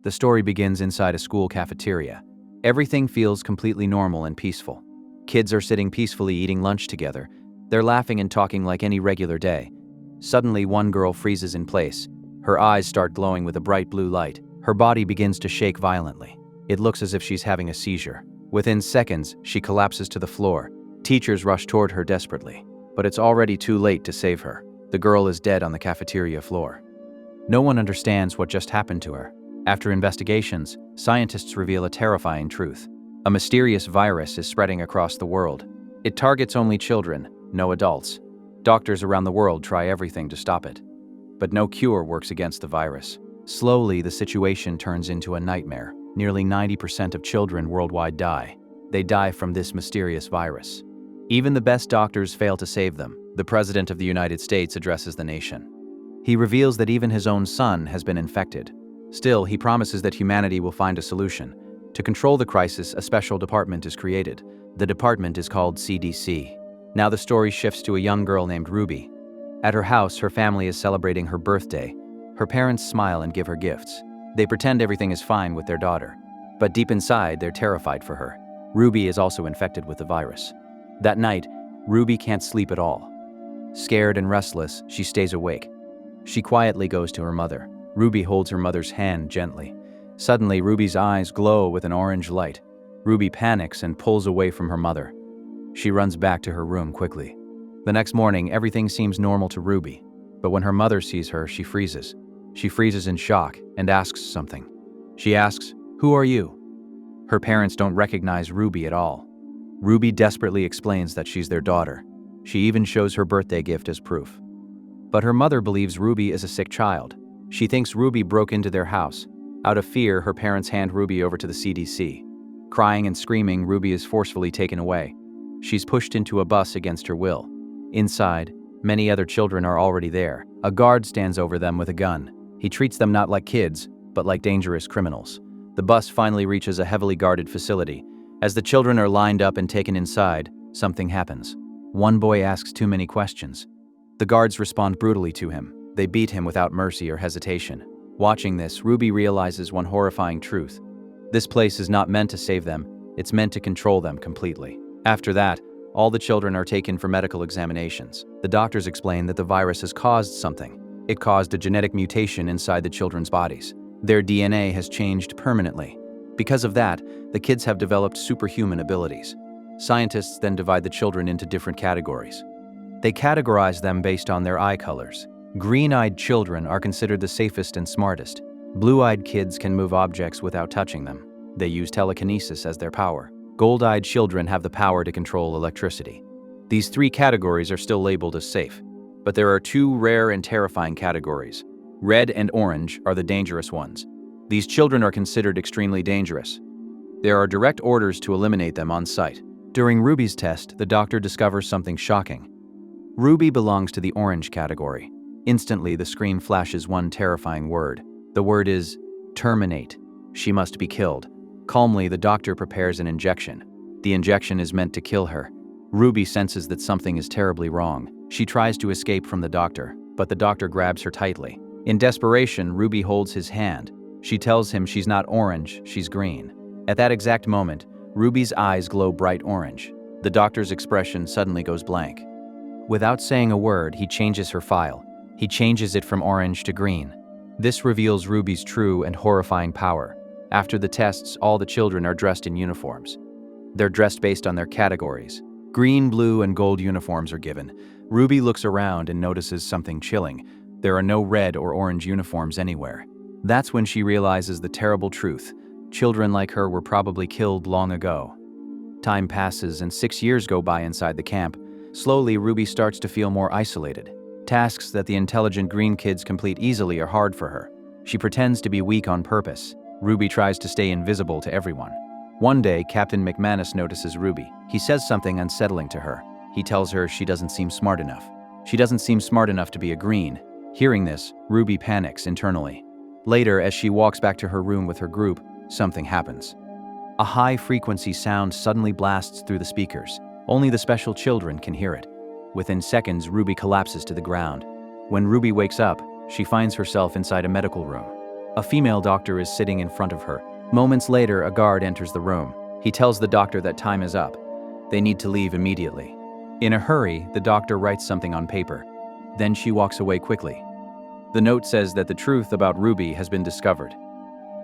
The story begins inside a school cafeteria. Everything feels completely normal and peaceful. Kids are sitting peacefully eating lunch together. They're laughing and talking like any regular day. Suddenly, one girl freezes in place. Her eyes start glowing with a bright blue light. Her body begins to shake violently. It looks as if she's having a seizure. Within seconds, she collapses to the floor. Teachers rush toward her desperately, but it's already too late to save her. The girl is dead on the cafeteria floor. No one understands what just happened to her. After investigations, scientists reveal a terrifying truth. A mysterious virus is spreading across the world. It targets only children, no adults. Doctors around the world try everything to stop it. But no cure works against the virus. Slowly, the situation turns into a nightmare. Nearly 90% of children worldwide die. They die from this mysterious virus. Even the best doctors fail to save them. The President of the United States addresses the nation. He reveals that even his own son has been infected. Still, he promises that humanity will find a solution. To control the crisis, a special department is created. The department is called CDC. Now the story shifts to a young girl named Ruby. At her house, her family is celebrating her birthday. Her parents smile and give her gifts. They pretend everything is fine with their daughter. But deep inside, they're terrified for her. Ruby is also infected with the virus. That night, Ruby can't sleep at all. Scared and restless, she stays awake. She quietly goes to her mother. Ruby holds her mother's hand gently. Suddenly, Ruby's eyes glow with an orange light. Ruby panics and pulls away from her mother. She runs back to her room quickly. The next morning, everything seems normal to Ruby. But when her mother sees her, she freezes. She freezes in shock and asks something. She asks, "Who are you?" Her parents don't recognize Ruby at all. Ruby desperately explains that she's their daughter. She even shows her birthday gift as proof. But her mother believes Ruby is a sick child. She thinks Ruby broke into their house. Out of fear, her parents hand Ruby over to the CDC. Crying and screaming, Ruby is forcefully taken away. She's pushed into a bus against her will. Inside, many other children are already there. A guard stands over them with a gun. He treats them not like kids, but like dangerous criminals. The bus finally reaches a heavily guarded facility. As the children are lined up and taken inside, something happens. One boy asks too many questions. The guards respond brutally to him. They beat him without mercy or hesitation. Watching this, Ruby realizes one horrifying truth. This place is not meant to save them, it's meant to control them completely. After that, all the children are taken for medical examinations. The doctors explain that the virus has caused something. It caused a genetic mutation inside the children's bodies. Their DNA has changed permanently. Because of that, the kids have developed superhuman abilities. Scientists then divide the children into different categories. They categorize them based on their eye colors. Green-eyed children are considered the safest and smartest. Blue-eyed kids can move objects without touching them. They use telekinesis as their power. Gold-eyed children have the power to control electricity. These three categories are still labeled as safe. But there are two rare and terrifying categories. Red and orange are the dangerous ones. These children are considered extremely dangerous. There are direct orders to eliminate them on site. During Ruby's test, the doctor discovers something shocking. Ruby belongs to the orange category. Instantly, the screen flashes one terrifying word. The word is terminate. She must be killed. Calmly, the doctor prepares an injection. The injection is meant to kill her. Ruby senses that something is terribly wrong. She tries to escape from the doctor, but the doctor grabs her tightly. In desperation, Ruby holds his hand. She tells him she's not orange, she's green. At that exact moment, Ruby's eyes glow bright orange. The doctor's expression suddenly goes blank. Without saying a word, he changes her file. He changes it from orange to green. This reveals Ruby's true and horrifying power. After the tests, all the children are dressed in uniforms. They're dressed based on their categories. Green, blue, and gold uniforms are given. Ruby looks around and notices something chilling. There are no red or orange uniforms anywhere. That's when she realizes the terrible truth. Children like her were probably killed long ago. Time passes and 6 years go by inside the camp. Slowly, Ruby starts to feel more isolated. Tasks that the intelligent green kids complete easily are hard for her. She pretends to be weak on purpose. Ruby tries to stay invisible to everyone. One day, Captain McManus notices Ruby. He says something unsettling to her. He tells her she doesn't seem smart enough. She doesn't seem smart enough to be a green. Hearing this, Ruby panics internally. Later, as she walks back to her room with her group, something happens. A high-frequency sound suddenly blasts through the speakers. Only the special children can hear it. Within seconds, Ruby collapses to the ground. When Ruby wakes up, she finds herself inside a medical room. A female doctor is sitting in front of her. Moments later, a guard enters the room. He tells the doctor that time is up. They need to leave immediately. In a hurry, the doctor writes something on paper. Then she walks away quickly. The note says that the truth about Ruby has been discovered.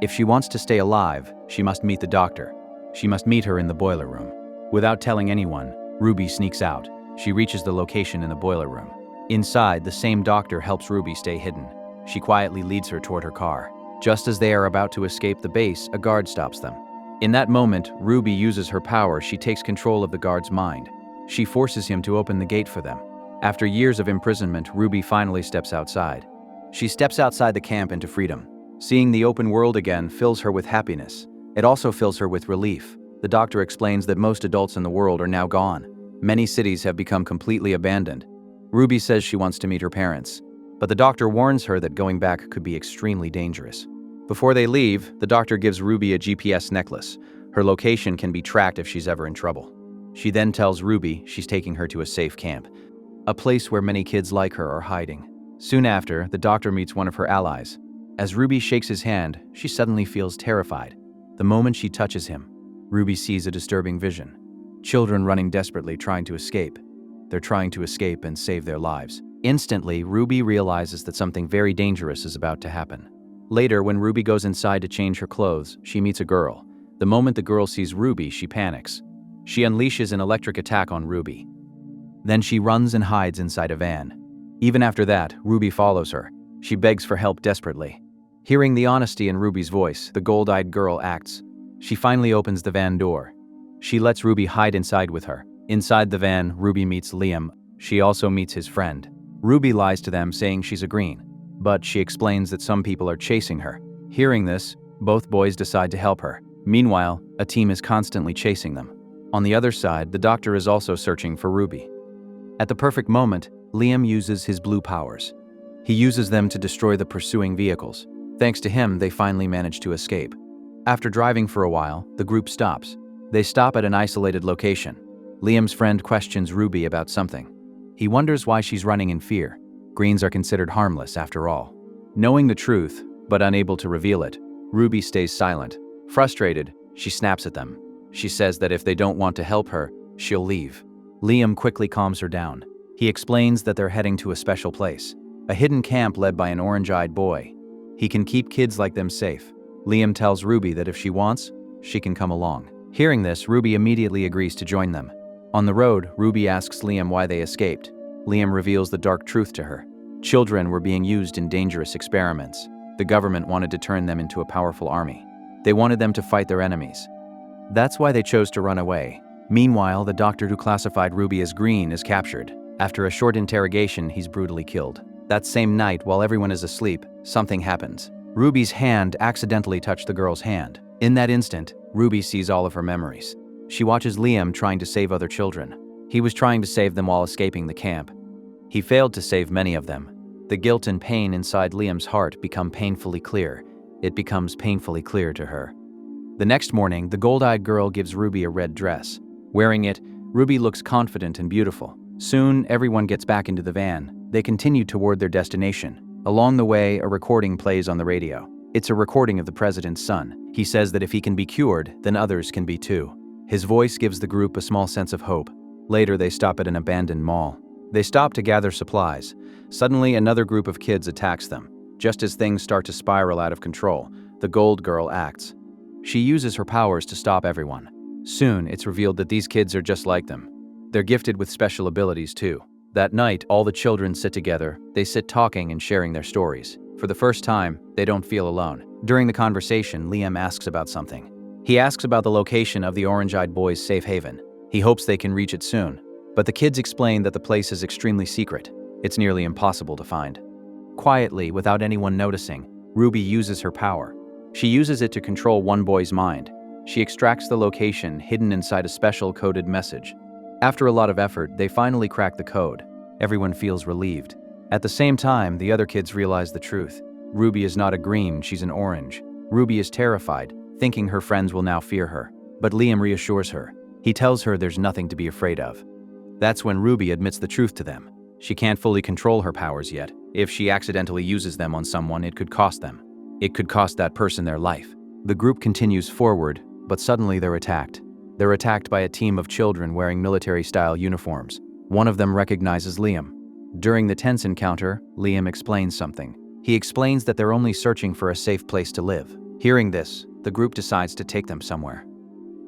If she wants to stay alive, she must meet the doctor. She must meet her in the boiler room. Without telling anyone, Ruby sneaks out. She reaches the location in the boiler room. Inside, the same doctor helps Ruby stay hidden. She quietly leads her toward her car. Just as they are about to escape the base, a guard stops them. In that moment, Ruby uses her power. She takes control of the guard's mind. She forces him to open the gate for them. After years of imprisonment, Ruby finally steps outside. She steps outside the camp into freedom. Seeing the open world again fills her with happiness. It also fills her with relief. The doctor explains that most adults in the world are now gone. Many cities have become completely abandoned. Ruby says she wants to meet her parents, but the doctor warns her that going back could be extremely dangerous. Before they leave, the doctor gives Ruby a GPS necklace. Her location can be tracked if she's ever in trouble. She then tells Ruby she's taking her to a safe camp, a place where many kids like her are hiding. Soon after, the doctor meets one of her allies. As Ruby shakes his hand, she suddenly feels terrified. The moment she touches him, Ruby sees a disturbing vision. Children running desperately trying to escape. They're trying to escape and save their lives. Instantly, Ruby realizes that something very dangerous is about to happen. Later, when Ruby goes inside to change her clothes, she meets a girl. The moment the girl sees Ruby, she panics. She unleashes an electric attack on Ruby. Then she runs and hides inside a van. Even after that, Ruby follows her. She begs for help desperately. Hearing the honesty in Ruby's voice, the gold-eyed girl acts. She finally opens the van door. She lets Ruby hide inside with her. Inside the van, Ruby meets Liam. She also meets his friend. Ruby lies to them, saying she's agreeing, but she explains that some people are chasing her. Hearing this, both boys decide to help her. Meanwhile, a team is constantly chasing them. On the other side, the doctor is also searching for Ruby. At the perfect moment, Liam uses his blue powers. He uses them to destroy the pursuing vehicles. Thanks to him, they finally manage to escape. After driving for a while, the group stops. They stop at an isolated location. Liam's friend questions Ruby about something. He wonders why she's running in fear. Greens are considered harmless after all. Knowing the truth, but unable to reveal it, Ruby stays silent. Frustrated, she snaps at them. She says that if they don't want to help her, she'll leave. Liam quickly calms her down. He explains that they're heading to a special place, a hidden camp led by an orange-eyed boy. He can keep kids like them safe. Liam tells Ruby that if she wants, she can come along. Hearing this, Ruby immediately agrees to join them. On the road, Ruby asks Liam why they escaped. Liam reveals the dark truth to her. Children were being used in dangerous experiments. The government wanted to turn them into a powerful army. They wanted them to fight their enemies. That's why they chose to run away. Meanwhile, the doctor who classified Ruby as green is captured. After a short interrogation, he's brutally killed. That same night, while everyone is asleep, something happens. Ruby's hand accidentally touched the girl's hand. In that instant, Ruby sees all of her memories. She watches Liam trying to save other children. He was trying to save them while escaping the camp. He failed to save many of them. The guilt and pain inside Liam's heart become painfully clear. It becomes painfully clear to her. The next morning, the gold-eyed girl gives Ruby a red dress. Wearing it, Ruby looks confident and beautiful. Soon, everyone gets back into the van. They continue toward their destination. Along the way, a recording plays on the radio. It's a recording of the president's son. He says that if he can be cured, then others can be too. His voice gives the group a small sense of hope. Later, they stop at an abandoned mall. They stop to gather supplies. Suddenly, another group of kids attacks them. Just as things start to spiral out of control, the gold girl acts. She uses her powers to stop everyone. Soon, it's revealed that these kids are just like them. They're gifted with special abilities too. That night, all the children sit together. They sit talking and sharing their stories. For the first time, they don't feel alone. During the conversation, Liam asks about something. He asks about the location of the orange-eyed boy's safe haven. He hopes they can reach it soon. But the kids explain that the place is extremely secret. It's nearly impossible to find. Quietly, without anyone noticing, Ruby uses her power. She uses it to control one boy's mind. She extracts the location hidden inside a special coded message. After a lot of effort, they finally crack the code. Everyone feels relieved. At the same time, the other kids realize the truth. Ruby is not a green, she's an orange. Ruby is terrified, thinking her friends will now fear her. But Liam reassures her. He tells her there's nothing to be afraid of. That's when Ruby admits the truth to them. She can't fully control her powers yet. If she accidentally uses them on someone, it could cost them. It could cost that person their life. The group continues forward, but suddenly they're attacked. They're attacked by a team of children wearing military-style uniforms. One of them recognizes Liam. During the tense encounter, Liam explains something. He explains that they're only searching for a safe place to live. Hearing this, the group decides to take them somewhere.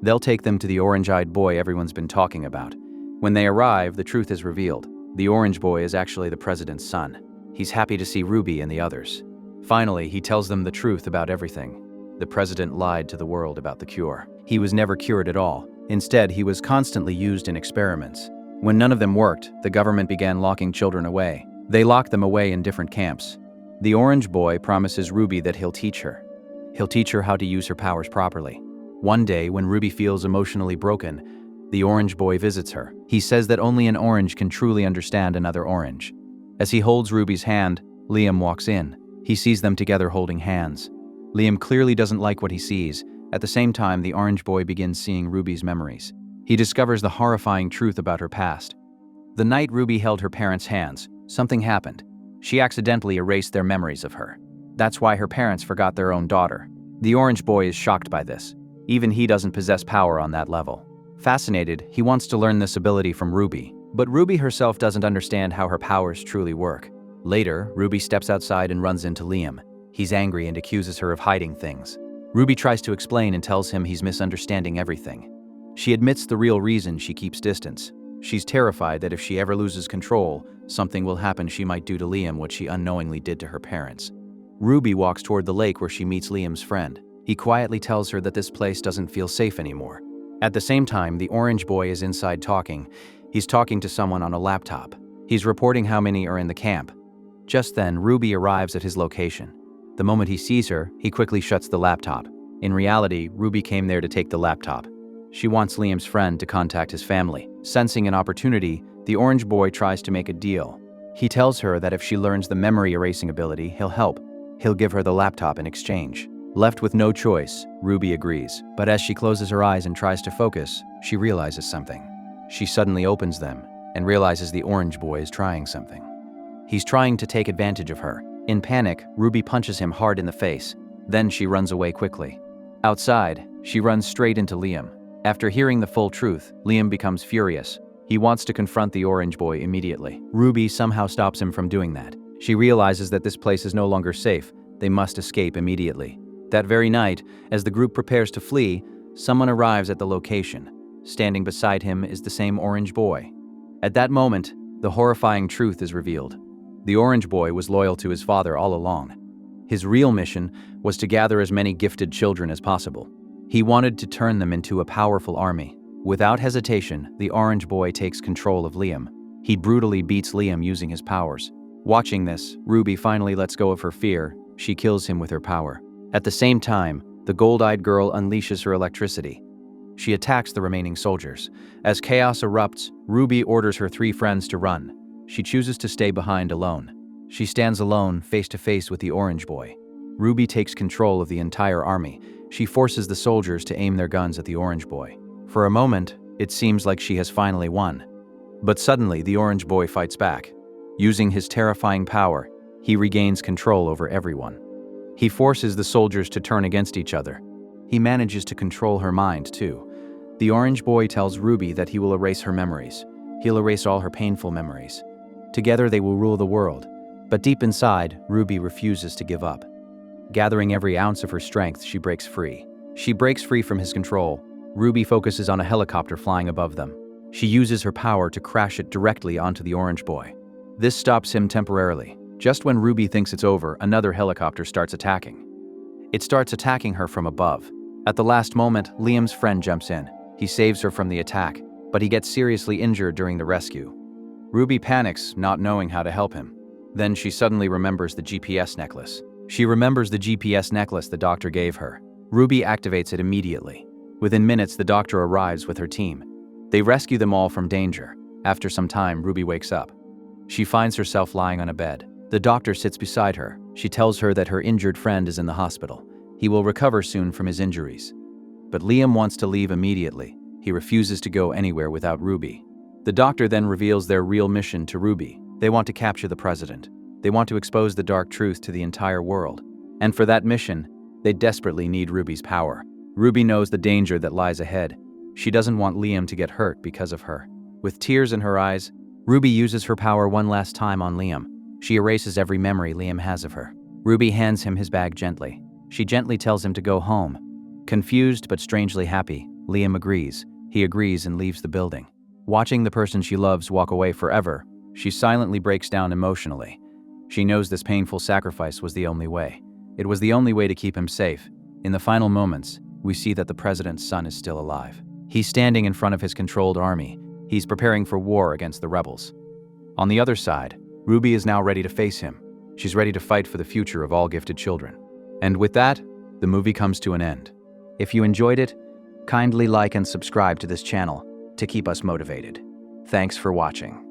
They'll take them to the orange-eyed boy everyone's been talking about. When they arrive, the truth is revealed. The orange boy is actually the president's son. He's happy to see Ruby and the others. Finally, he tells them the truth about everything. The president lied to the world about the cure. He was never cured at all. Instead, he was constantly used in experiments. When none of them worked, the government began locking children away. They locked them away in different camps. The orange boy promises Ruby that he'll teach her. He'll teach her how to use her powers properly. One day, when Ruby feels emotionally broken, the orange boy visits her. He says that only an orange can truly understand another orange. As he holds Ruby's hand, Liam walks in. He sees them together holding hands. Liam clearly doesn't like what he sees. At the same time, the orange boy begins seeing Ruby's memories. He discovers the horrifying truth about her past. The night Ruby held her parents' hands, something happened. She accidentally erased their memories of her. That's why her parents forgot their own daughter. The orange boy is shocked by this. Even he doesn't possess power on that level. Fascinated, he wants to learn this ability from Ruby. But Ruby herself doesn't understand how her powers truly work. Later, Ruby steps outside and runs into Liam. He's angry and accuses her of hiding things. Ruby tries to explain and tells him he's misunderstanding everything. She admits the real reason she keeps distance. She's terrified that if she ever loses control, something will happen she might do to Liam what she unknowingly did to her parents. Ruby walks toward the lake where she meets Liam's friend. He quietly tells her that this place doesn't feel safe anymore. At the same time, the orange boy is inside talking. He's talking to someone on a laptop. He's reporting how many are in the camp. Just then, Ruby arrives at his location. The moment he sees her, he quickly shuts the laptop. In reality, Ruby came there to take the laptop. She wants Liam's friend to contact his family. Sensing an opportunity, the orange boy tries to make a deal. He tells her that if she learns the memory erasing ability, he'll help. He'll give her the laptop in exchange. Left with no choice, Ruby agrees. But as she closes her eyes and tries to focus, she realizes something. She suddenly opens them and realizes the orange boy is trying something. He's trying to take advantage of her. In panic, Ruby punches him hard in the face. Then she runs away quickly. Outside, she runs straight into Liam. After hearing the full truth, Liam becomes furious. He wants to confront the orange boy immediately. Ruby somehow stops him from doing that. She realizes that this place is no longer safe. They must escape immediately. That very night, as the group prepares to flee, someone arrives at the location. Standing beside him is the same orange boy. At that moment, the horrifying truth is revealed. The orange boy was loyal to his father all along. His real mission was to gather as many gifted children as possible. He wanted to turn them into a powerful army. Without hesitation, the orange boy takes control of Liam. He brutally beats Liam using his powers. Watching this, Ruby finally lets go of her fear. She kills him with her power. At the same time, the gold-eyed girl unleashes her electricity. She attacks the remaining soldiers. As chaos erupts, Ruby orders her 3 friends to run. She chooses to stay behind alone. She stands alone, face to face with the orange boy. Ruby takes control of the entire army. She forces the soldiers to aim their guns at the orange boy. For a moment, it seems like she has finally won. But suddenly, the orange boy fights back. Using his terrifying power, he regains control over everyone. He forces the soldiers to turn against each other. He manages to control her mind, too. The orange boy tells Ruby that he will erase her memories. He'll erase all her painful memories. Together they will rule the world. But deep inside, Ruby refuses to give up. Gathering every ounce of her strength, she breaks free. She breaks free from his control. Ruby focuses on a helicopter flying above them. She uses her power to crash it directly onto the orange boy. This stops him temporarily. Just when Ruby thinks it's over, another helicopter starts attacking. It starts attacking her from above. At the last moment, Liam's friend jumps in. He saves her from the attack, but he gets seriously injured during the rescue. Ruby panics, not knowing how to help him. Then she suddenly remembers the GPS necklace. She remembers the GPS necklace the doctor gave her. Ruby activates it immediately. Within minutes, the doctor arrives with her team. They rescue them all from danger. After some time, Ruby wakes up. She finds herself lying on a bed. The doctor sits beside her. She tells her that her injured friend is in the hospital. He will recover soon from his injuries. But Liam wants to leave immediately. He refuses to go anywhere without Ruby. The doctor then reveals their real mission to Ruby. They want to capture the president. They want to expose the dark truth to the entire world. And for that mission, they desperately need Ruby's power. Ruby knows the danger that lies ahead. She doesn't want Liam to get hurt because of her. With tears in her eyes, Ruby uses her power one last time on Liam. She erases every memory Liam has of her. Ruby hands him his bag gently. She gently tells him to go home. Confused but strangely happy, Liam agrees. He agrees and leaves the building. Watching the person she loves walk away forever, she silently breaks down emotionally. She knows this painful sacrifice was the only way. It was the only way to keep him safe. In the final moments, we see that the president's son is still alive. He's standing in front of his controlled army. He's preparing for war against the rebels. On the other side, Ruby is now ready to face him. She's ready to fight for the future of all gifted children. And with that, the movie comes to an end. If you enjoyed it, kindly like and subscribe to this channel to keep us motivated. Thanks for watching.